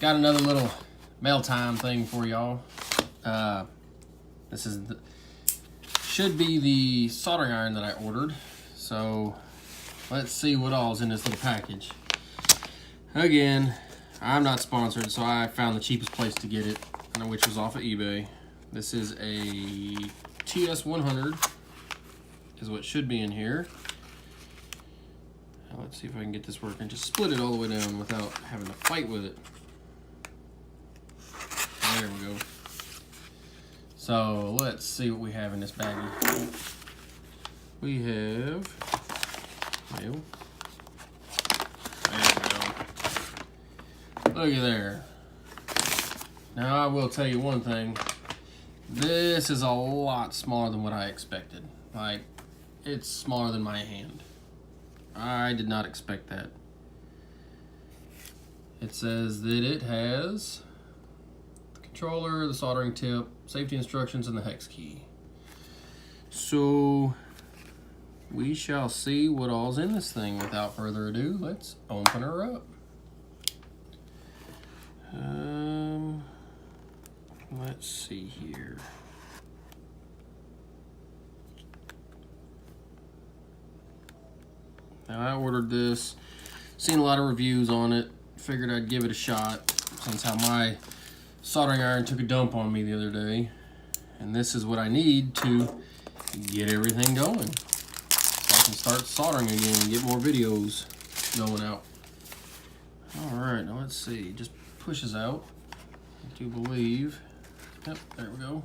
Got another little mail time thing for y'all. This is should be the soldering iron that I ordered. So let's see what all's in this little package. Again, I'm not sponsored, so I found the cheapest place to get it, which was off of eBay. This is a TS100, is what should be in here. Now let's see if I can get this working. Just split it all the way down without having to fight with it. There we go. So let's see what we have in this baggie. We have mail. There we go. Look at there. Now I will tell you one thing. This is a lot smaller than what I expected. Like, it's smaller than my hand. I did not expect that. It says that it has the controller, the soldering tip, safety instructions, and the hex key. So we shall see what all's in this thing. Without further ado, let's open her up. Let's see here. Now I ordered this, seen a lot of reviews on it, figured I'd give it a shot since how my soldering iron took a dump on me the other day. And this is what I need to get everything going, so I can start soldering again and get more videos going out. Alright, now let's see, just pushes out, I do believe. Yep, there we go.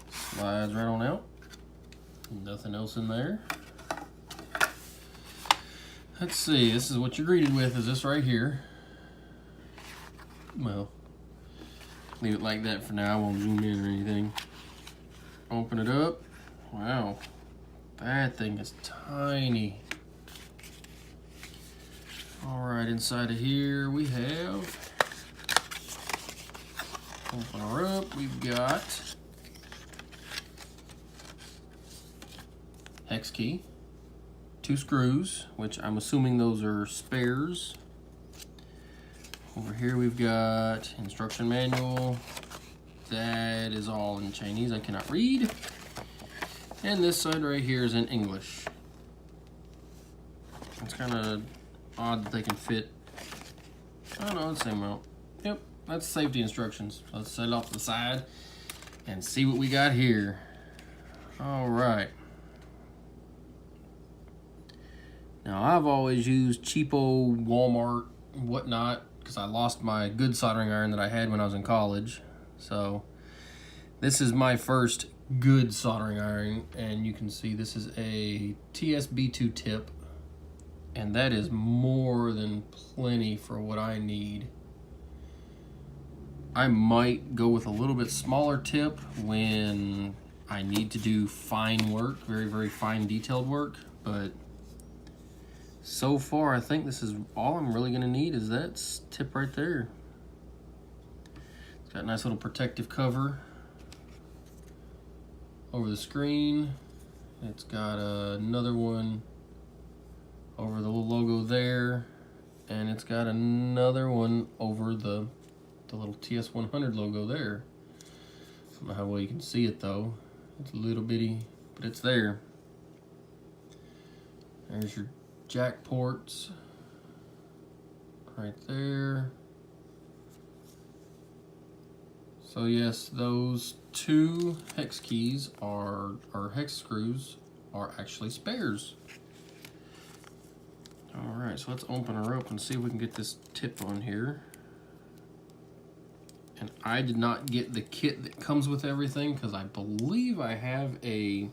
Slides right on out. Nothing else in there. Let's see, this is what you're greeted with, is this right here. Well, leave it like that for now, I won't zoom in or anything. Open it up. Wow, that thing is tiny. Alright, inside of here we have, open her up, we've got hex key, 2 screws, which I'm assuming those are spares. Over here we've got instruction manual. That is all in Chinese, I cannot read. And this side right here is in English. It's kind of odd that they can fit, I don't know, the same amount. Yep, that's safety instructions. Let's set it off to the side and see what we got here. All right. Now I've always used cheapo Walmart and whatnot because I lost my good soldering iron that I had when I was in college. So this is my first good soldering iron, and you can see this is a TSB2 tip, and that is more than plenty for what I need. I might go with a little bit smaller tip when I need to do fine work, very, very fine detailed work, but so far I think this is all I'm really gonna need is that tip right there. It's got a nice little protective cover over the screen. It's got another one over the little logo there, and it's got another one over the little TS100 logo there. I don't know how well you can see it though. It's a little bitty, but it's there. There's your jack ports right there. So yes, those 2 hex keys or hex screws are actually spares. All right, so let's open her up and see if we can get this tip on here. And I did not get the kit that comes with everything because I believe I have a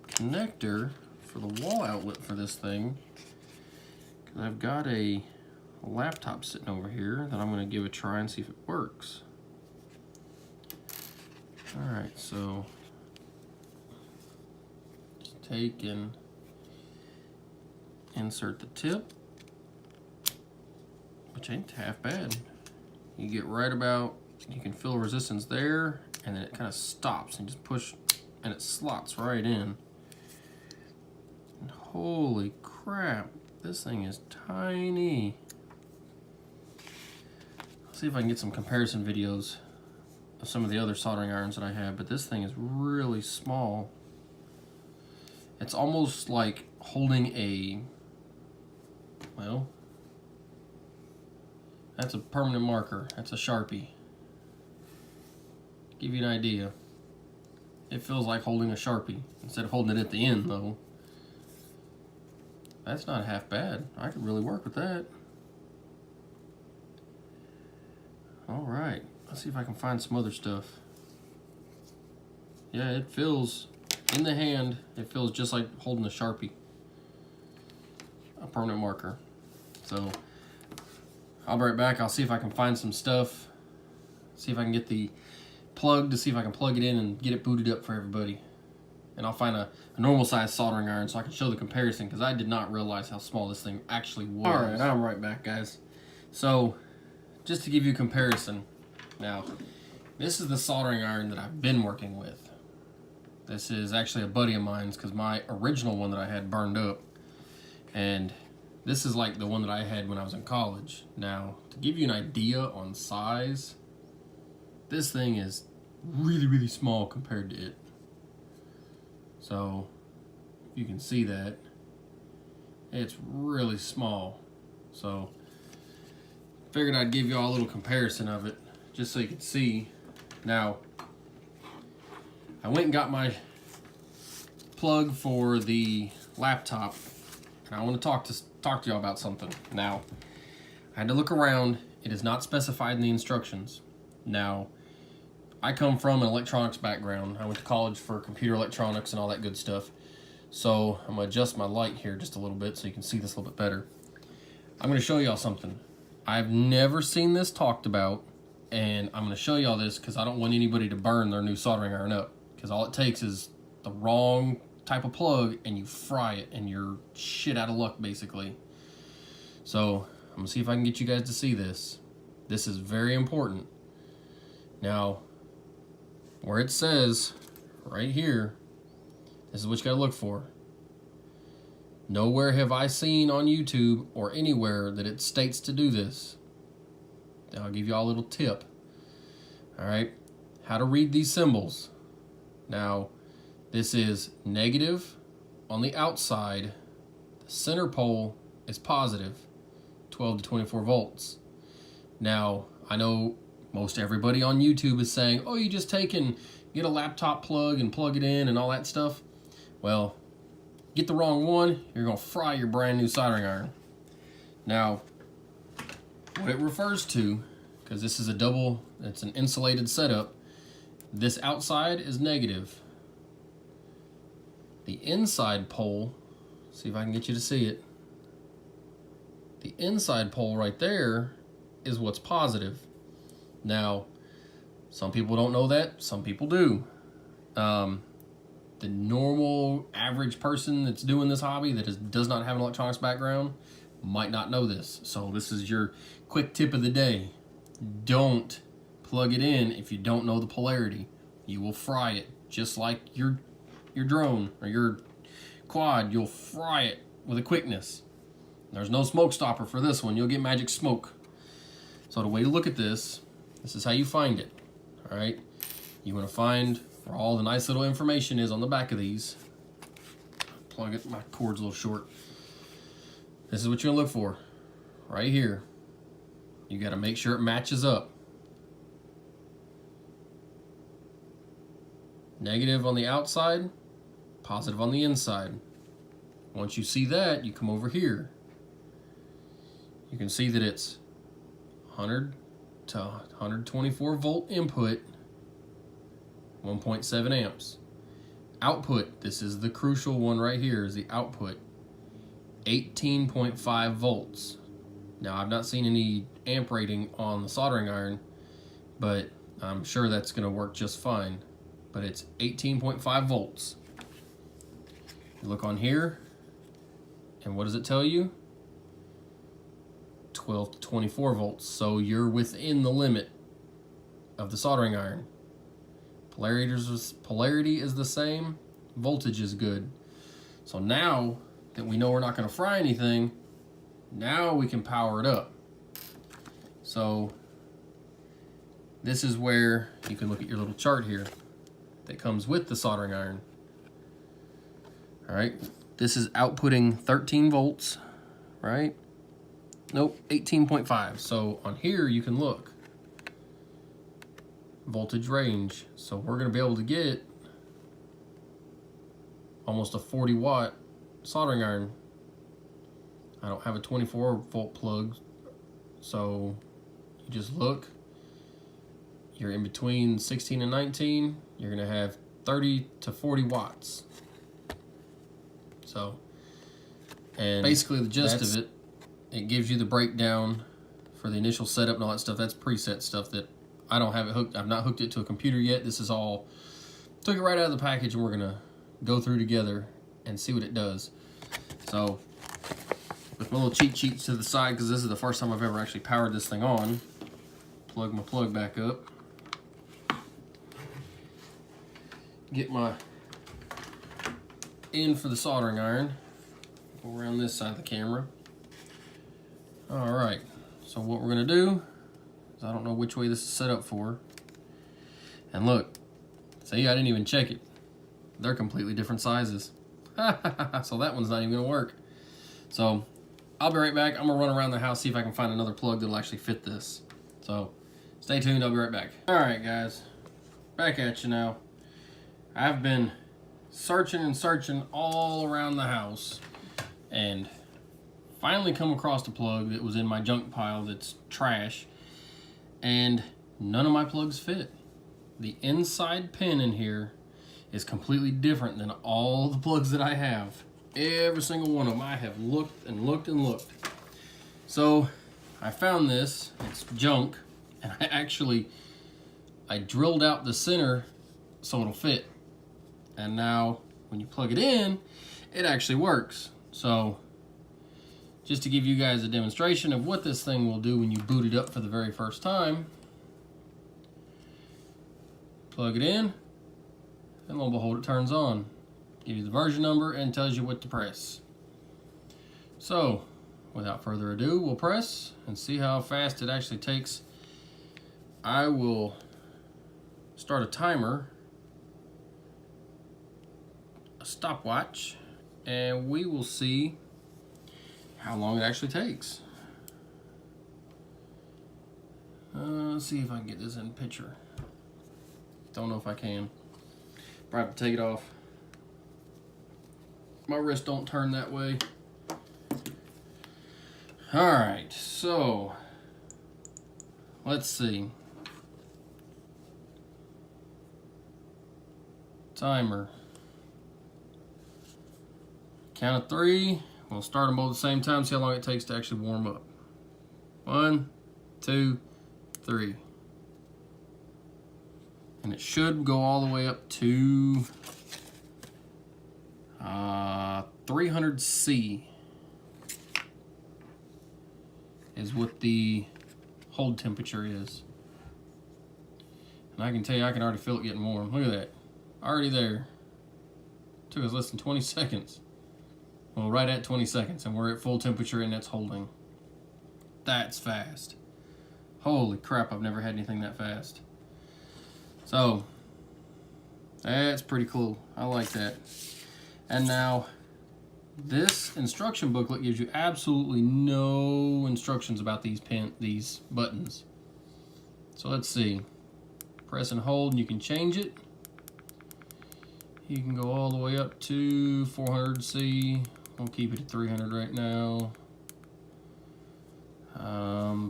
connector for the wall outlet for this thing. Because I've got a laptop sitting over here that I'm going to give a try and see if it works. All right, so just take and insert the tip, which ain't half bad. You get right about, you can feel resistance there, and then it kind of stops and just push, and it slots right in. And holy crap, this thing is tiny. see if I can get some comparison videos of some of the other soldering irons that I have, but this thing is really small. It's almost like holding a, well, that's a permanent marker. That's a Sharpie. Give you an idea. It feels like holding a Sharpie instead of holding it at the end, though. That's not half bad. I could really work with that. All right, let's see if I can find some other stuff. Yeah, it feels, in the hand, it feels just like holding a Sharpie, a permanent marker. So I'll be right back. I'll see if I can find some stuff, see if I can get the plug to see if I can plug it in and get it booted up for everybody. And I'll find a normal size soldering iron so I can show the comparison, because I did not realize how small this thing actually was. All right, I'm right back, guys. So just to give you a comparison, now this is the soldering iron that I've been working with. This is actually a buddy of mine's, because my original one that I had burned up, and this is like the one that I had when I was in college. Now, to give you an idea on size, this thing is really, really small compared to it. So you can see that it's really small. So figured I'd give you all a little comparison of it just so you could see. Now, I went and got my plug for the laptop, and I want to talk to y'all about something. Now, I had to look around. It is not specified in the instructions. Now, I come from an electronics background. I went to college for computer electronics and all that good stuff. So I'm going to adjust my light here just a little bit so you can see this a little bit better. I'm going to show y'all something. I've never seen this talked about, and I'm going to show y'all this because I don't want anybody to burn their new soldering iron up, because all it takes is the wrong type of plug and you fry it and you're shit out of luck, basically. So I'm going to see if I can get you guys to see this. This is very important. Now, where it says right here, this is what you gotta look for. Nowhere have I seen on YouTube or anywhere that it states to do this. Now I'll give you all a little tip. All right, how to read these symbols. Now, this is negative on the outside. The center pole is positive, 12 to 24 volts. Now, I know most everybody on YouTube is saying, oh, you just take and get a laptop plug and plug it in and all that stuff. Well, get the wrong one, you're going to fry your brand new soldering iron. Now, what it refers to, because this is it's an insulated setup, this outside is negative. The inside pole, see if I can get you to see it. The inside pole right there is what's positive. Now, some people don't know that, some people do. The normal average person that's doing this hobby that does not have an electronics background might not know this. So this is your quick tip of the day. Don't plug it in if you don't know the polarity. You will fry it, just like your drone or your quad. You'll fry it with a quickness. There's no smoke stopper for this one. You'll get magic smoke. So the way to look at this is how you find it. All right, you want to find where all the nice little information is on the back of these. Plug it, my cord's a little short. This is what you're gonna look for right here. You got to make sure it matches up. Negative on the outside, positive on the inside. Once you see that, you come over here. You can see that it's 100 to 124 volt input, 1.7 amps. Output, this is the crucial one right here, is the output, 18.5 volts. Now, I've not seen any amp rating on the soldering iron, but I'm sure that's going to work just fine. But it's 18.5 volts. You look on here, and what does it tell you? 12 to 24 volts. So you're within the limit of the soldering iron. Polarity is the same, voltage is good. So now that we know we're not going to fry anything, now we can power it up. So this is where you can look at your little chart here that comes with the soldering iron. All right, this is outputting 13 volts, right? Nope, 18.5. So on here you can look voltage range. So we're gonna be able to get almost a 40 watt soldering iron. I don't have a 24 volt plug, so you just look. You're in between 16 and 19. You're gonna have 30 to 40 watts. So, and basically the gist of it, it gives you the breakdown for the initial setup and all that stuff. That's preset stuff that I don't have it hooked. I've not hooked it to a computer yet. This is all, took it right out of the package, and we're gonna go through together and see what it does. So, with my little cheat sheets to the side, because this is the first time I've ever actually powered this thing on. Plug my plug back up. Get my end for the soldering iron. Go around this side of the camera. All right, so what we're gonna do is, I don't know which way this is set up for. And look, see, I didn't even check it. They're completely different sizes. So that one's not even gonna work. So I'll be right back. I'm gonna run around the house, see if I can find another plug that'll actually fit this. So stay tuned, I'll be right back. All right, guys, back at you now. I've been searching and searching all around the house and finally come across a plug that was in my junk pile that's trash, and none of my plugs fit. The inside pin in here is completely different than all the plugs that I have. Every single one of them, I have looked and looked and looked. So I found this, it's junk, and I drilled out the center so it'll fit. And now when you plug it in, it actually works. So just to give you guys a demonstration of what this thing will do when you boot it up for the very first time, plug it in, and lo and behold, it turns on. Give you the version number and tells you what to press. So without further ado, we'll press and see how fast it actually takes. I will start a timer, a stopwatch, and we will see how long it actually takes. Let's see if I can get this in picture. Don't know if I can. Probably have to take it off. My wrist don't turn that way. All right, so let's see. Timer. Count of 3. We'll start them both at the same time, see how long it takes to actually warm up. 1, 2, 3. And it should go all the way up to 300°C is what the hold temperature is. And I can tell you, I can already feel it getting warm. Look at that. Already there. Took us less than 20 seconds. Well, right at 20 seconds, and we're at full temperature and it's holding. That's fast. Holy crap, I've never had anything that fast. So, that's pretty cool. I like that. And now, this instruction booklet gives you absolutely no instructions about these buttons. So let's see. Press and hold and you can change it. You can go all the way up to 400°C. We'll keep it at 300 right now.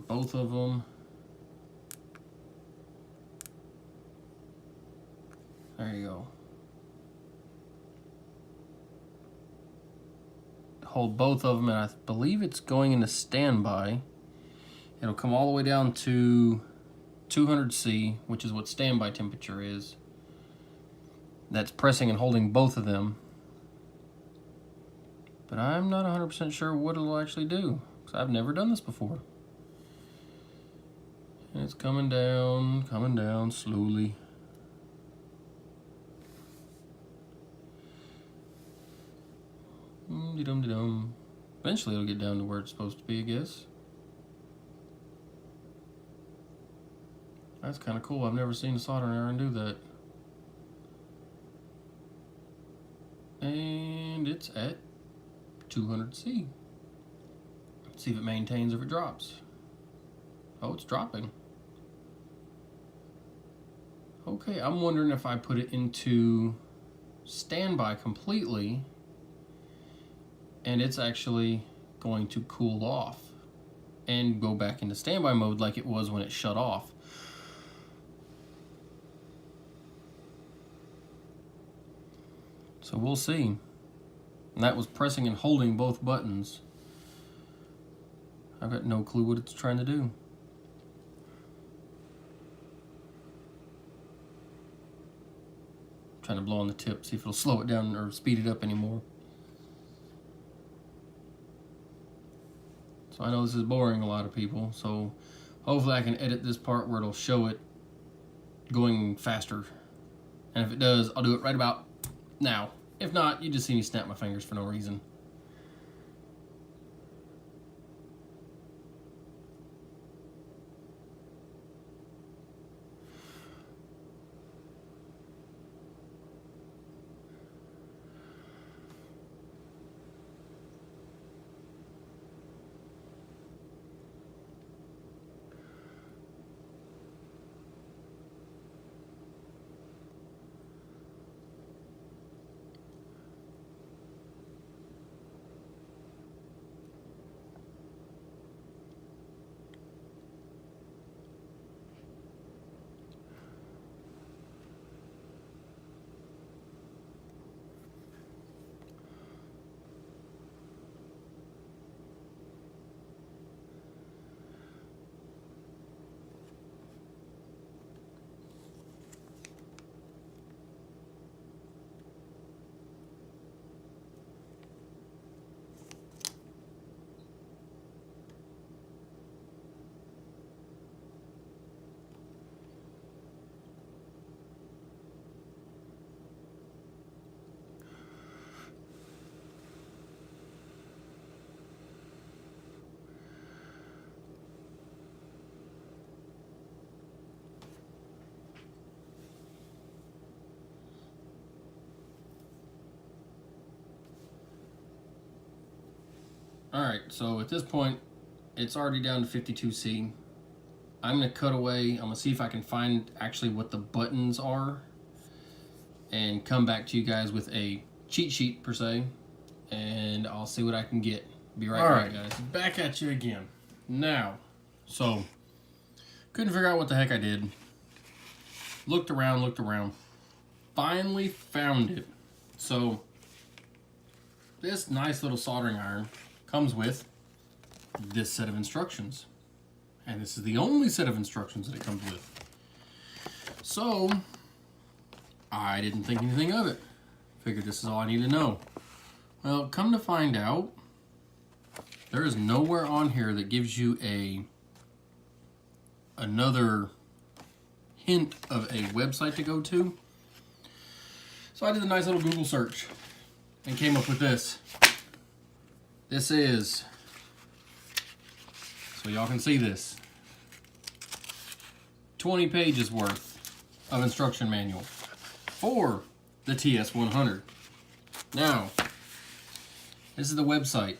Both of them. There you go. Hold both of them, and I believe it's going into standby. It'll come all the way down to 200°C, which is what standby temperature is. That's pressing and holding both of them. But I'm not 100% sure what it'll actually do, because I've never done this before. And it's coming down slowly. Dum-de-dum. Eventually it'll get down to where it's supposed to be, I guess. That's kind of cool. I've never seen a soldering iron do that. And it's at 200C. Let's see if it maintains or if it drops. Oh, it's dropping. Okay, I'm wondering if I put it into standby completely and it's actually going to cool off and go back into standby mode like it was when it shut off. So we'll see. And that was pressing and holding both buttons. I've got no clue what it's trying to do. Trying to blow on the tip, see if it'll slow it down or speed it up anymore. So I know this is boring a lot of people, so hopefully I can edit this part where it'll show it going faster. And if it does, I'll do it right about now. If not, you just see me snap my fingers for no reason. Alright, so at this point, it's already down to 52C. I'm going to cut away. I'm going to see if I can find actually what the buttons are and come back to you guys with a cheat sheet, per se, and I'll see what I can get. Be right back, guys. Back at you again. Now, so, couldn't figure out what the heck I did. Looked around. Finally found it. So, this nice little soldering iron comes with this set of instructions. And this is the only set of instructions that it comes with. So, I didn't think anything of it. Figured this is all I need to know. Well, come to find out, there is nowhere on here that gives you another hint of a website to go to. So I did a nice little Google search and came up with this. This is, so y'all can see this, 20 pages worth of instruction manual for the TS100. Now, this is the website,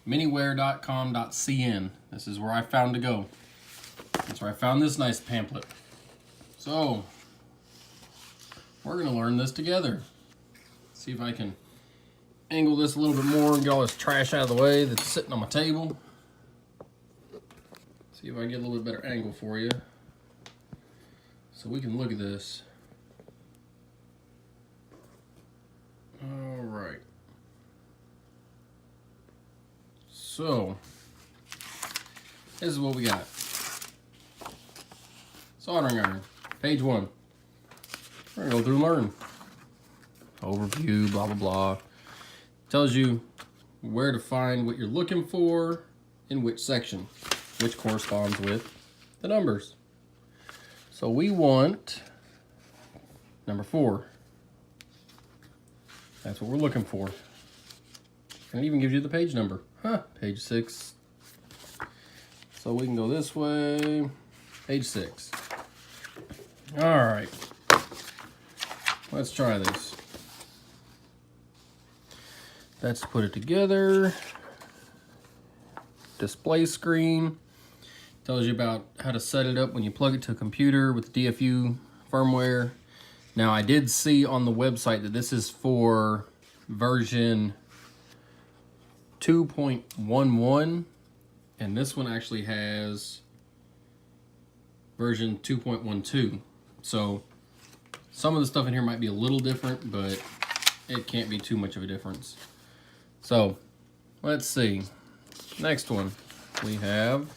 miniware.com.cn. This is where I found to go. That's where I found this nice pamphlet. So, we're going to learn this together. See if I can angle this a little bit more and get all this trash out of the way that's sitting on my table. See if I can get a little bit better angle for you so we can look at this. All right. So, this is what we got. Soldering iron, page 1. We're gonna go through and learn. Overview, blah, blah, blah. Tells you where to find what you're looking for in which section, which corresponds with the numbers. So we want number 4. That's what we're looking for. And it even gives you the page number. Page 6. So we can go this way, page 6. All right, let's try this. Let's put it together. Display screen. Tells you about how to set it up when you plug it to a computer with the DFU firmware. Now, I did see on the website that this is for version 2.11, and this one actually has version 2.12. So some of the stuff in here might be a little different, but it can't be too much of a difference. So let's see. Next one, we have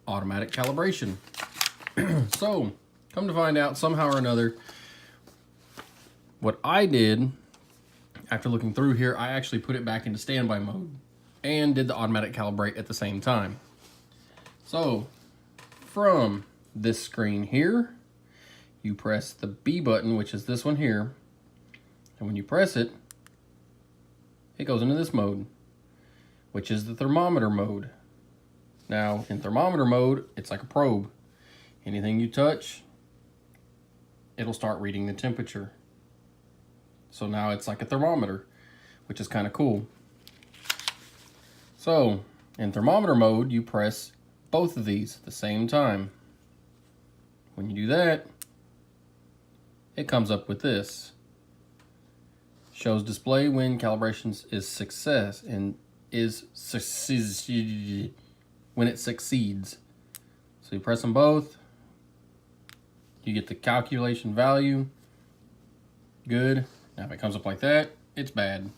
automatic calibration. So come to find out, somehow or another, what I did after looking through here, I actually put it back into standby mode and did the automatic calibrate at the same time. So from this screen here, you press the B button, which is this one here, and when you press it, it goes into this mode, which is the thermometer mode. Now, in thermometer mode, it's like a probe. Anything you touch, it'll start reading the temperature. So now it's like a thermometer, which is kind of cool. So, in thermometer mode, you press both of these at the same time. When you do that, it comes up with this. Shows display when calibrations is success and is when it succeeds. So you press them both, you get the calculation value. Good. Now if it comes up like that, it's bad.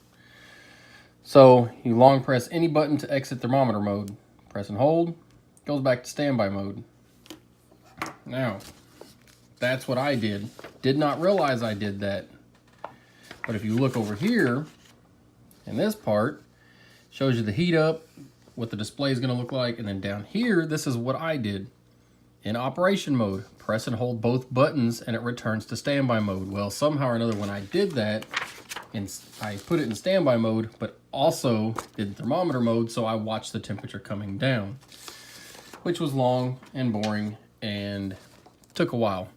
So you long press any button to exit thermometer mode. Press and hold, goes back to standby mode. Now, that's what I did. Did not realize I did that. But if you look over here, in this part, shows you the heat up, what the display is going to look like, and then down here, this is what I did. In operation mode, press and hold both buttons and it returns to standby mode. Well, somehow or another, when I did that, and I put it in standby mode, but also did thermometer mode, so I watched the temperature coming down, which was long and boring and took a while.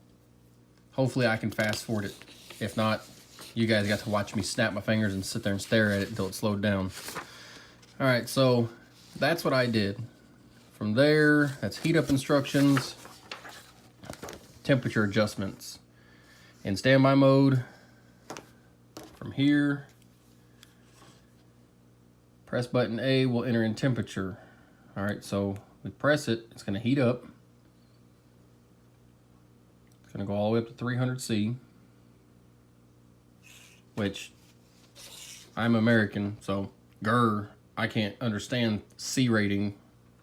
Hopefully I can fast forward it. If not, you guys got to watch me snap my fingers and sit there and stare at it until it slowed down. All right, so that's what I did. From there, that's heat up instructions, temperature adjustments. In standby mode, from here, press button A will enter in temperature. All right, so we press it, it's gonna heat up. It's gonna go all the way up to 300 C, which I'm American, so grr, I can't understand C rating.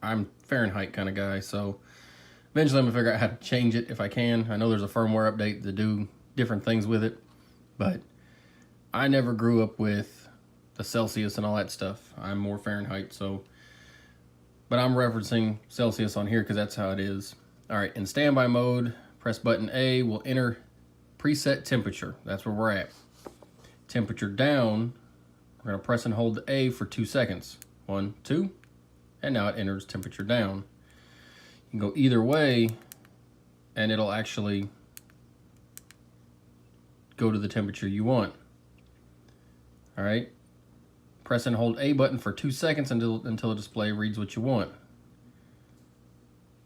I'm Fahrenheit kind of guy, so eventually I'm gonna figure out how to change it if I can. I know there's a firmware update to do different things with it, but I never grew up with the Celsius and all that stuff. I'm more Fahrenheit, so, but I'm referencing Celsius on here because that's how it is. All right, in standby mode, press button A will enter preset temperature. That's where we're at. Temperature down, we're gonna press and hold A for 2 seconds. 1, 2, and now it enters temperature down. You can go either way and it'll actually go to the temperature you want. All right, press and hold A button for 2 seconds until the display reads what you want.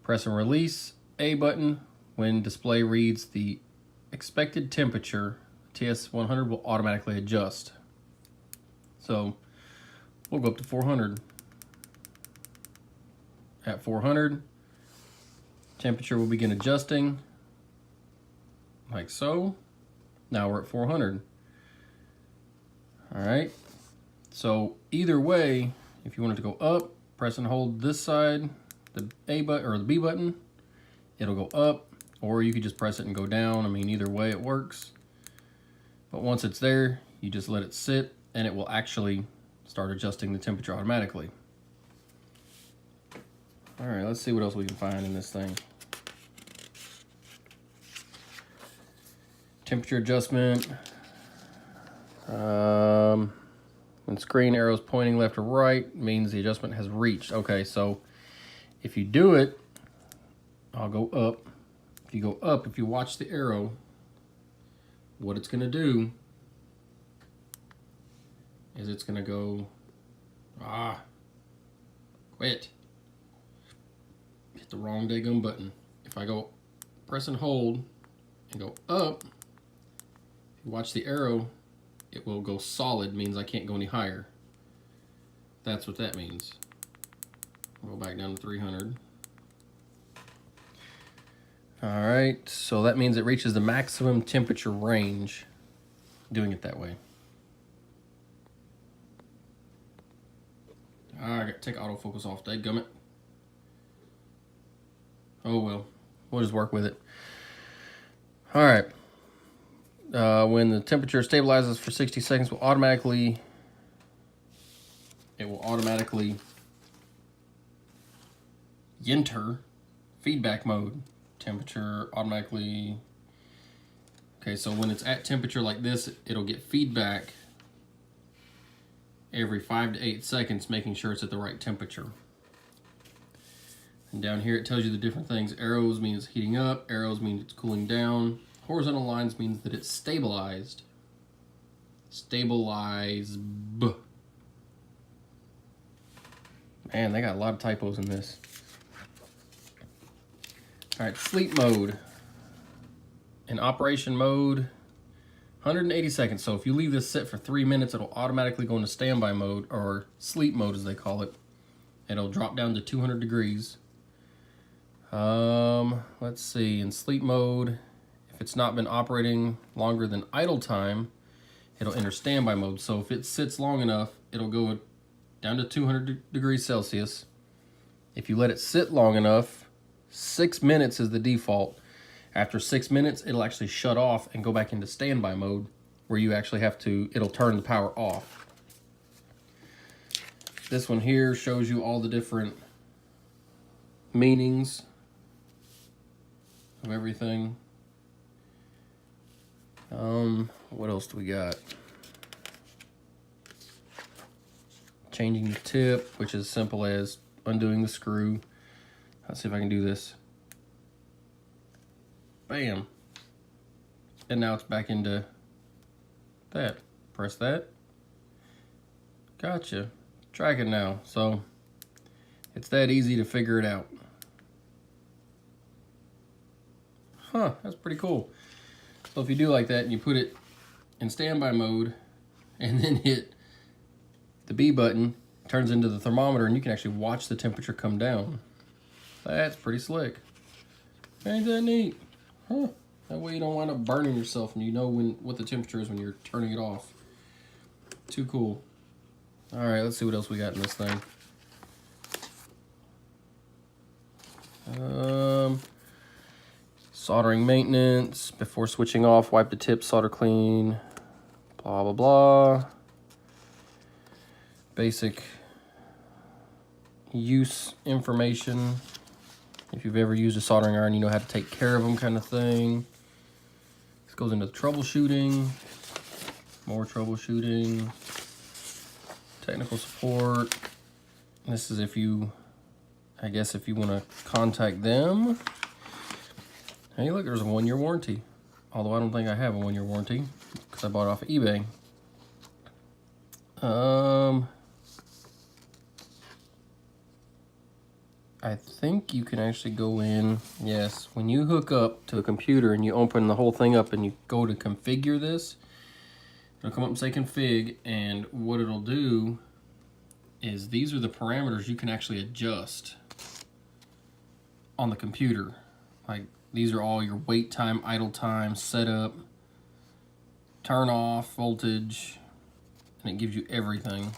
Press and release A button when display reads the expected temperature. TS100 will automatically adjust. So we'll go up to 400. At 400, temperature will begin adjusting, like so. Now we're at 400. All right, so either way, if you want it to go up, press and hold this side, the A button or the B button, it'll go up, or you could just press it and go down. I mean, either way it works. But once it's there, you just let it sit and it will actually start adjusting the temperature automatically. All right, let's see what else we can find in this thing. Temperature adjustment. When screen arrows pointing left or right means the adjustment has reached. Okay, so if you do it, I'll go up. If you go up, if you watch the arrow, what it's gonna do is it's gonna go, quit. Hit the wrong daggum button. If I go press and hold and go up, if you watch the arrow, it will go solid, means I can't go any higher. That's what that means. I'll go back down to 300. All right, so that means it reaches the maximum temperature range doing it that way. I got to take autofocus off, dadgummit. Oh well, we'll just work with it. All right, when the temperature stabilizes for 60 seconds, it will automatically enter feedback mode. Temperature automatically. Okay, so when it's at temperature like this, it'll get feedback every 5 to 8 seconds, making sure it's at the right temperature. And down here it tells you the different things. Arrows means it's heating up, arrows means it's cooling down. Horizontal lines means that it's stabilized. Stabilize. Man, they got a lot of typos in this. All right, sleep mode. In operation mode, 180 seconds. So if you leave this set for 3 minutes, it'll automatically go into standby mode, or sleep mode as they call it. It'll drop down to 200 degrees. Let's see, in sleep mode, if it's not been operating longer than idle time, it'll enter standby mode. So if it sits long enough, it'll go down to 200 degrees Celsius. If you let it sit long enough, 6 minutes is the default. After 6 minutes, it'll actually shut off and go back into standby mode, where you actually have to, it'll turn the power off. This one here shows you all the different meanings of everything. What else do we got? Changing the tip, which is simple as undoing the screw. Let's see if I can do this. Bam. And now it's back into that. Press that. Gotcha. Track it now. So it's that easy to figure it out. Huh, that's pretty cool. So if you do like that and you put it in standby mode and then hit the B button, it turns into the thermometer and you can actually watch the temperature come down. That's pretty slick. Ain't that neat? Huh. That way you don't wind up burning yourself and you know what the temperature is when you're turning it off. Too cool. All right, let's see what else we got in this thing. Soldering maintenance. Before switching off, wipe the tip, solder clean. Blah, blah, blah. Basic use information. If you've ever used a soldering iron, you know how to take care of them, kind of thing. This goes into troubleshooting, more troubleshooting, technical support. This is if you, I guess if you want to contact them. Hey, look, there's a 1-year warranty. Although I don't think I have a 1-year warranty because I bought it off of eBay. I think you can actually go in, yes, when you hook up to a computer and you open the whole thing up and you go to configure this, it'll come up and say config, and what it'll do is these are the parameters you can actually adjust on the computer. Like these are all your wait time, idle time, setup, turn off, voltage, and it gives you everything.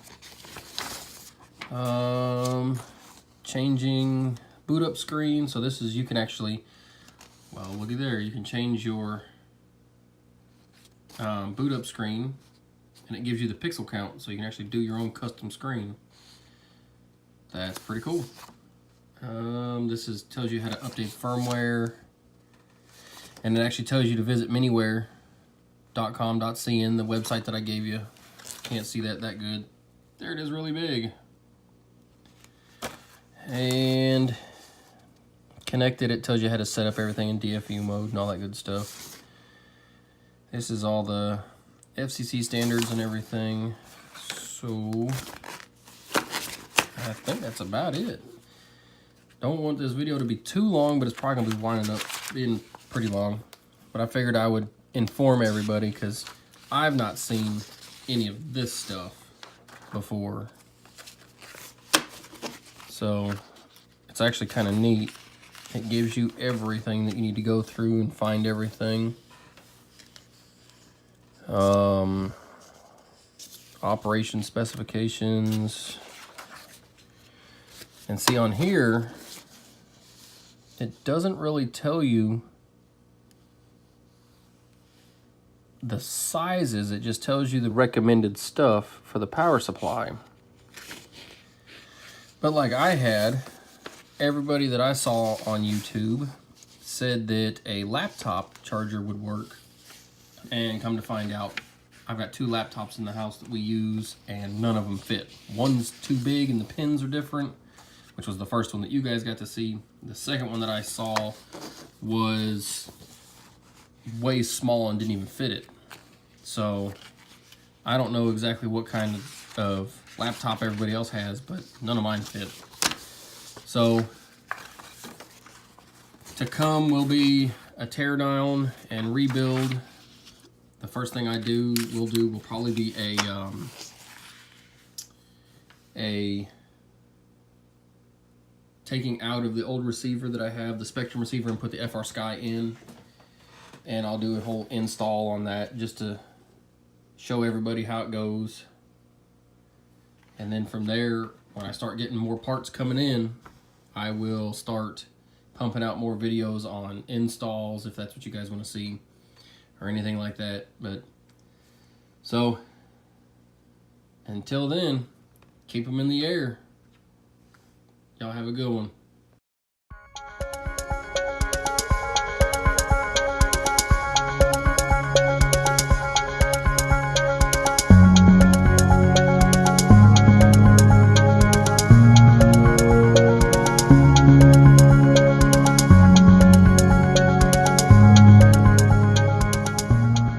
Changing boot up screen. So this is, you can actually, well, looky there, you can change your boot up screen and it gives you the pixel count, so you can actually do your own custom screen. That's pretty cool. This tells you how to update firmware, and it actually tells you to visit miniware.com.cn, the website that I gave you. Can't see that good. There it is, really big. And connected. It tells you how to set up everything in DFU mode and all that good stuff. This is all the FCC standards and everything. So I think that's about it. Don't want this video to be too long, but it's probably gonna be winding up being pretty long. But I figured I would inform everybody because I've not seen any of this stuff before. So it's actually kind of neat. It gives you everything that you need to go through and find everything. Operation specifications. And see on here, it doesn't really tell you the sizes, it just tells you the recommended stuff for the power supply. But like I had, everybody that I saw on YouTube said that a laptop charger would work. And come to find out, I've got 2 laptops in the house that we use and none of them fit. One's too big and the pins are different, which was the first one that you guys got to see. The second one that I saw was way small and didn't even fit it. So I don't know exactly what kind of laptop everybody else has, but none of mine fit. So to come will be a tear down and rebuild. The first thing will probably be a taking out of the old receiver that I have, the Spectrum receiver, and put the FR Sky in. And I'll do a whole install on that just to show everybody how it goes. And then from there, when I start getting more parts coming in, I will start pumping out more videos on installs if that's what you guys want to see or anything like that. But so until then, keep them in the air. Y'all have a good one.